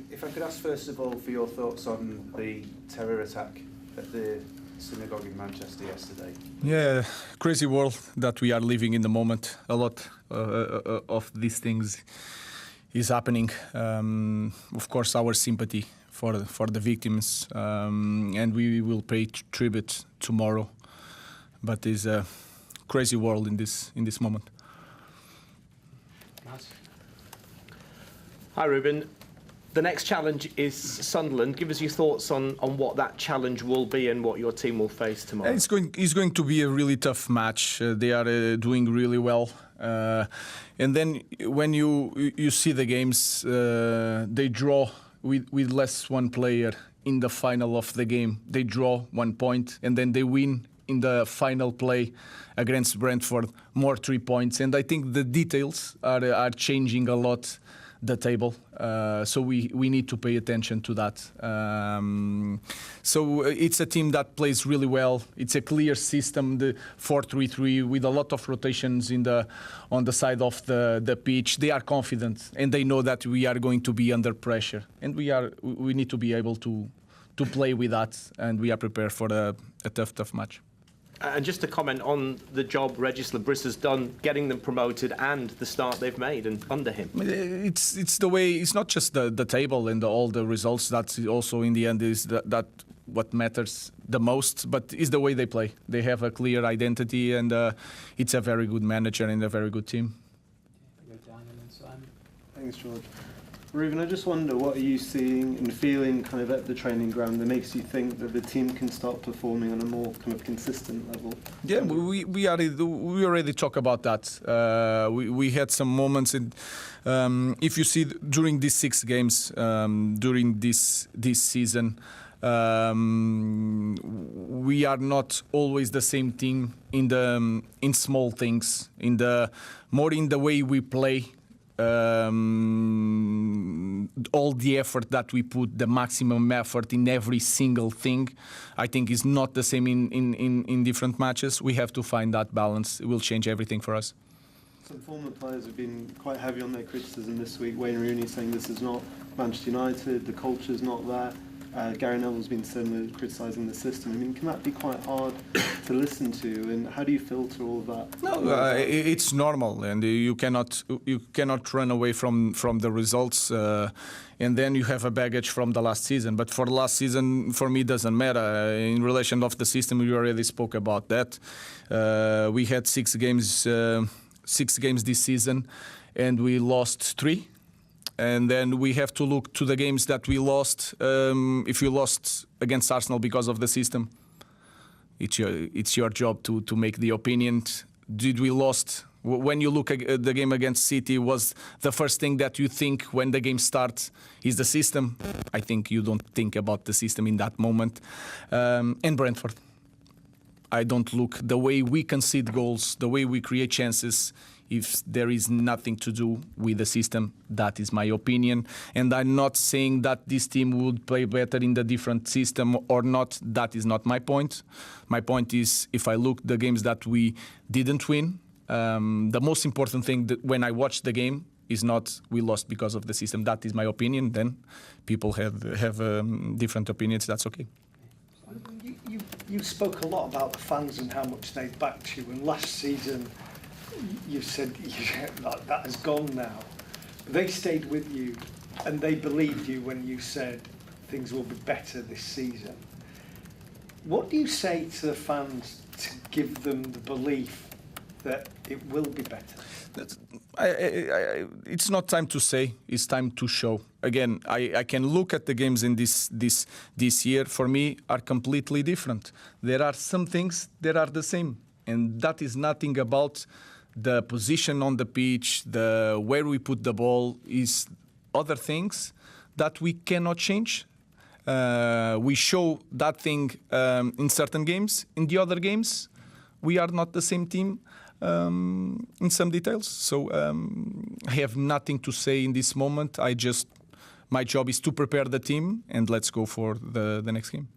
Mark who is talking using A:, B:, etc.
A: If I could ask first of all for your thoughts on the terror attack at the synagogue in Manchester yesterday.
B: Yeah, crazy world that we are living in the moment. A lot of these things is happening. Of course, our sympathy for the victims, and we will pay tribute tomorrow. But it's a crazy world in this moment.
C: Hi, Ruben. The next challenge is Sunderland. Give us your thoughts on what that challenge will be and what your team will face tomorrow.
B: It's going to be a really tough match. They are doing really well. And then when you see the games, they draw with less one player in the final of the game. They draw 1 point and then they win in the final play against Brentford, more 3 points. And I think the details are changing a lot the table, so we need to pay attention to that. So it's a team that plays really well. It's a clear system, the 4-3-3, with a lot of rotations on the side of the pitch. They are confident and they know that we are going to be under pressure, and we need to be able to play with that, and we are prepared for a tough match.
C: And just to comment on the job Regis Labris has done, getting them promoted and the start they've made and under him.
B: It's the way. It's not just the table and all the results. That's also in the end is that what matters the most. But it's the way they play. They have a clear identity, and it's a very good manager and a very good team.
D: Thanks, George. Ruben, I just wonder, what are you seeing and feeling kind of at the training ground that makes you think that the team can start performing on a more kind of consistent level?
B: Yeah, we already talk about that. We had some moments, if you see during these 6 games, during this season, we are not always the same team in small things, more in the way we play. All the effort that we put, the maximum effort in every single thing, I think is not the same in different matches. We have to find that balance. It will change everything for us.
D: Some former players have been quite heavy on their criticism this week. Wayne Rooney saying this is not Manchester United, the culture's not that. Gary Neville's been similar, criticising the system. I mean, can that be quite hard to listen to? And how do you filter all of that?
B: No, it's normal, and you cannot run away from the results. And then you have a baggage from the last season. But for the last season, for me, it doesn't matter. In relation of the system, we already spoke about that. We had 6 games this season, and we lost 3. And then we have to look to the games that we lost. If you lost against Arsenal because of the system, it's your job to make the opinion. Did we lost? When you look at the game against City, was the first thing that you think when the game starts is the system? I think you don't think about the system in that moment. And Brentford, I don't look the way we concede goals, the way we create chances. If there is nothing to do with the system, that is my opinion. And I'm not saying that this team would play better in the different system or not. That is not my point. My point is, if I look the games that we didn't win, the most important thing that when I watch the game is not we lost because of the system. That is my opinion. Then people have different opinions. That's okay.
E: You spoke a lot about the fans and how much they backed you, and last season you said that has gone now. They stayed with you and they believed you when you said things will be better this season. What do you say to the fans to give them the belief that it will be better?
B: It's not time to say, it's time to show. Again, I can look at the games in this year, for me, are completely different. There are some things that are the same, and that is nothing about the position on the pitch, where we put the ball, is other things that we cannot change. We show that thing in certain games. In the other games, we are not the same team in some details. So I have nothing to say in this moment. My job is to prepare the team, and let's go for the next game.